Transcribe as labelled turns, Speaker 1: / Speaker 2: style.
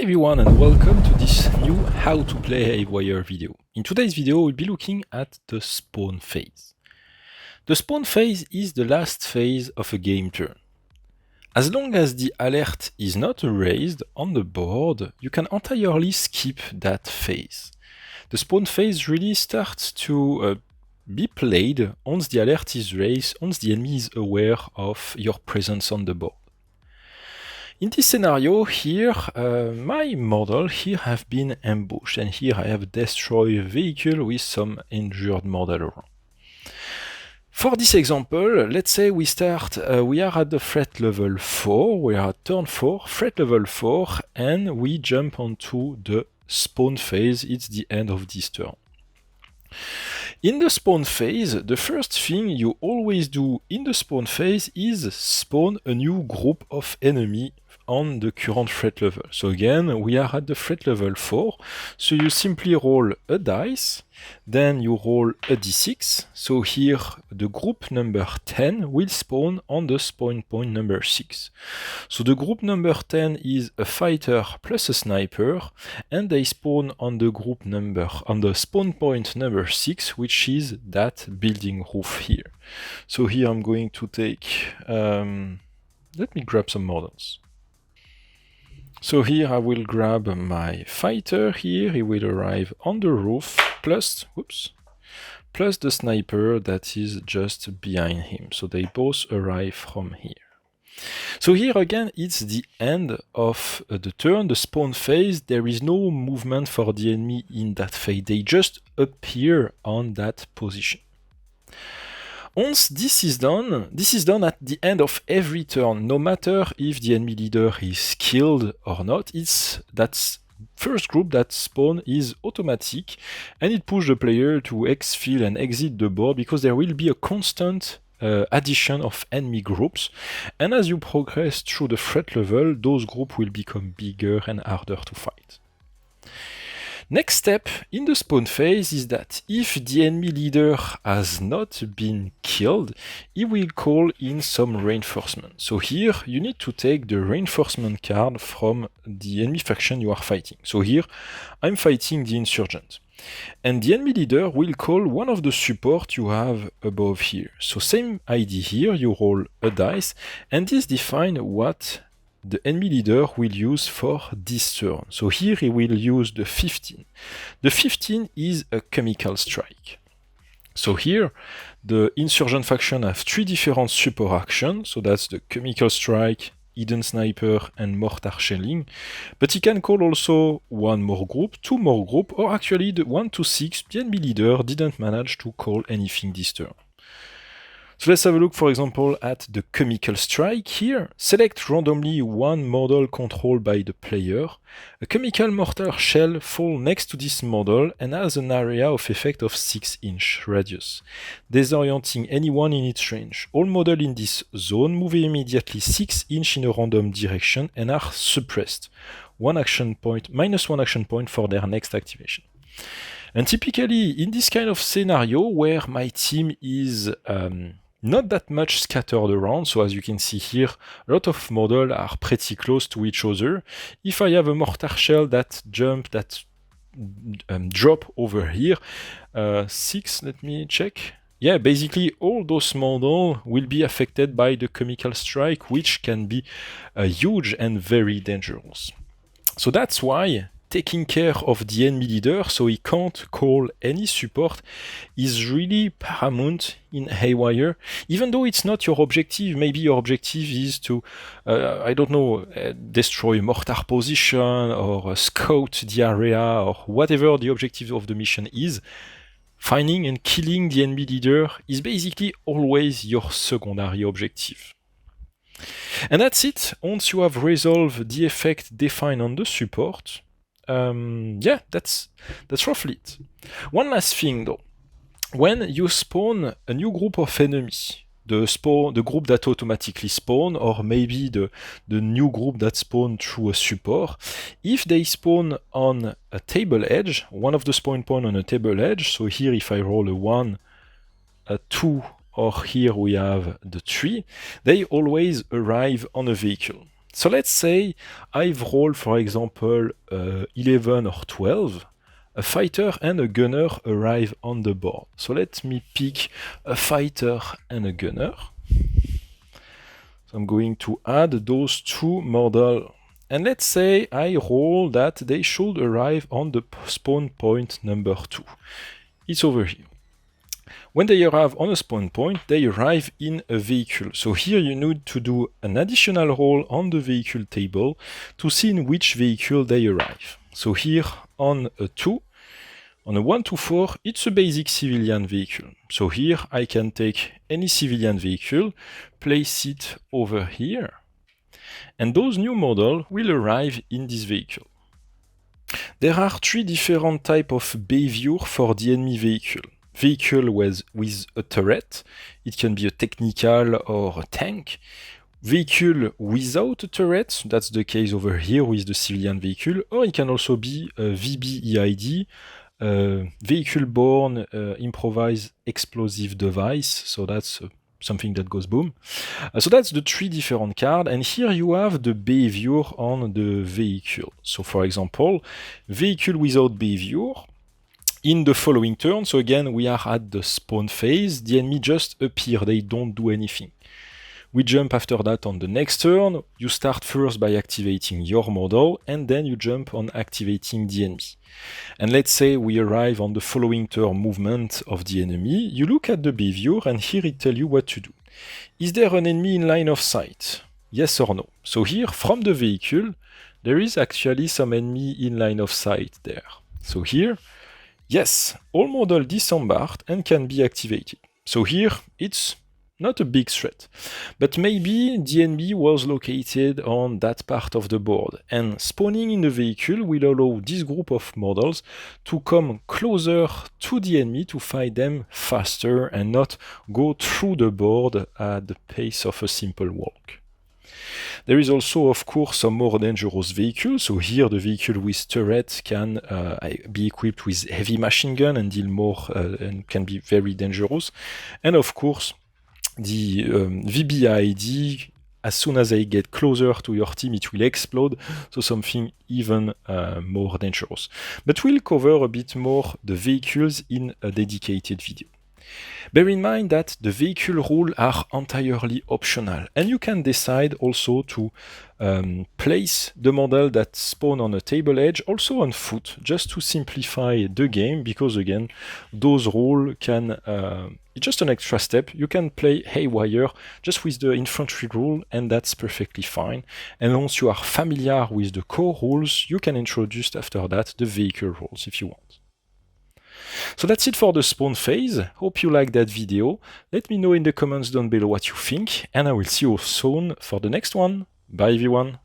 Speaker 1: everyone and welcome to this new how to play Haywire video. In today's video we'll be looking at the spawn phase. The spawn phase is the last phase of a game turn. As long as the alert is not erased on the board, you can entirely skip that phase. The spawn phase really starts to be played once the alert is raised, once the enemy is aware of your presence on the board. In this scenario here, my model here have been ambushed, and here I have destroyed a vehicle with some injured model around. For this example, let's say we are at the threat level 4, we are at turn 4, threat level 4, and we jump onto the spawn phase. It's the end of this turn. In the spawn phase, the first thing you always do in the spawn phase is spawn a new group of enemy on the current threat level. So again, we are at the threat level 4, so you simply roll a dice, then you roll a d6, so here the group number 10 will spawn on the spawn point number 6. So the group number 10 is a fighter plus a sniper, and they spawn on the spawn point number 6, which is that building roof here. So here I'm going to take, let me grab some models. So here I will grab my fighter here, he will arrive on the roof, plus the sniper that is just behind him. So they both arrive from here. So here again, it's the end of the turn, the spawn phase. There is no movement for the enemy in that phase, they just appear on that position. Once this is done at the end of every turn, no matter if the enemy leader is killed or not. That first group that spawn is automatic, and it pushes the player to exfil and exit the board, because there will be a constant addition of enemy groups, and as you progress through the threat level, those groups will become bigger and harder to fight. Next step in the spawn phase is that if the enemy leader has not been killed, he will call in some reinforcement. So here you need to take the reinforcement card from the enemy faction you are fighting. So here I'm fighting the insurgent, and the enemy leader will call one of the support you have above here. So same idea here, you roll a dice, and this defines what the enemy leader will use for this turn. So here he will use the 15. The 15 is a chemical strike. So here the insurgent faction have 3 different support actions, so that's the chemical strike, hidden sniper, and mortar shelling. But he can call also one more group, 2 more group, or actually the 1 to 6, the enemy leader didn't manage to call anything this turn. So let's have a look, for example, at the chemical strike here. Select randomly one model controlled by the player. A chemical mortar shell falls next to this model and has an area of effect of 6-inch radius, disorienting anyone in its range. All models in this zone move immediately 6 inches in a random direction and are suppressed. -1 action point for their next activation. And typically, in this kind of scenario where my team is not that much scattered around, so as you can see here, a lot of models are pretty close to each other. If I have a mortar shell that drop over here, 6, let me check. Yeah, basically all those models will be affected by the chemical strike, which can be huge and very dangerous. So that's why taking care of the enemy leader so he can't call any support is really paramount in Haywire. Even though it's not your objective, maybe your objective is to, destroy mortar position or scout the area or whatever the objective of the mission is. Finding and killing the enemy leader is basically always your secondary objective. And that's it. Once you have resolved the effect defined on the support, yeah, that's roughly it. One last thing though, when you spawn a new group of enemies, the group that automatically spawn, or maybe the new group that spawn through a support, if they spawn on a table edge, one of the spawn point on a table edge, so here if I roll a 1, a 2, or here we have the 3, they always arrive on a vehicle. So let's say I've rolled, for example, 11 or 12. A fighter and a gunner arrive on the board. So let me pick a fighter and a gunner. So I'm going to add those two models. And let's say I roll that they should arrive on the spawn point number 2. It's over here. When they arrive on a spawn point, they arrive in a vehicle. So here you need to do an additional roll on the vehicle table to see in which vehicle they arrive. So here on a 2, on a 1 to 4, it's a basic civilian vehicle. So here I can take any civilian vehicle, place it over here, and those new models will arrive in this vehicle. There are 3 different types of behavior for the enemy vehicle. Vehicle with a turret, it can be a technical or a tank. Vehicle without a turret, that's the case over here with the civilian vehicle, or it can also be a VBEID, vehicle-borne improvised explosive device, so that's something that goes boom. So that's the 3 different cards, and here you have the behavior on the vehicle. So for example, vehicle without behavior, in the following turn, so again we are at the spawn phase, the enemy just appear, they don't do anything. We jump after that on the next turn, you start first by activating your model, and then you jump on activating the enemy. And let's say we arrive on the following turn movement of the enemy, you look at the behavior, and here it tells you what to do. Is there an enemy in line of sight? Yes or no? So here, from the vehicle, there is actually some enemy in line of sight there. So here, yes, all models disembarked and can be activated. So here, it's not a big threat, but maybe the enemy was located on that part of the board, and spawning in the vehicle will allow this group of models to come closer to the enemy to fight them faster and not go through the board at the pace of a simple walk. There is also, of course, some more dangerous vehicles. So here the vehicle with turret can be equipped with heavy machine gun and deal more and can be very dangerous. And of course, the VBID, as soon as they get closer to your team, it will explode, so something even more dangerous. But we'll cover a bit more the vehicles in a dedicated video. Bear in mind that the vehicle rules are entirely optional, and you can decide also to place the model that spawn on a table edge also on foot, just to simplify the game, because again, those rules can, it's just an extra step. You can play Haywire just with the infantry rule, and that's perfectly fine. And once you are familiar with the core rules, you can introduce after that the vehicle rules if you want. So that's it for the spawn phase. Hope you liked that video. Let me know in the comments down below what you think, and I will see you soon for the next one. Bye everyone!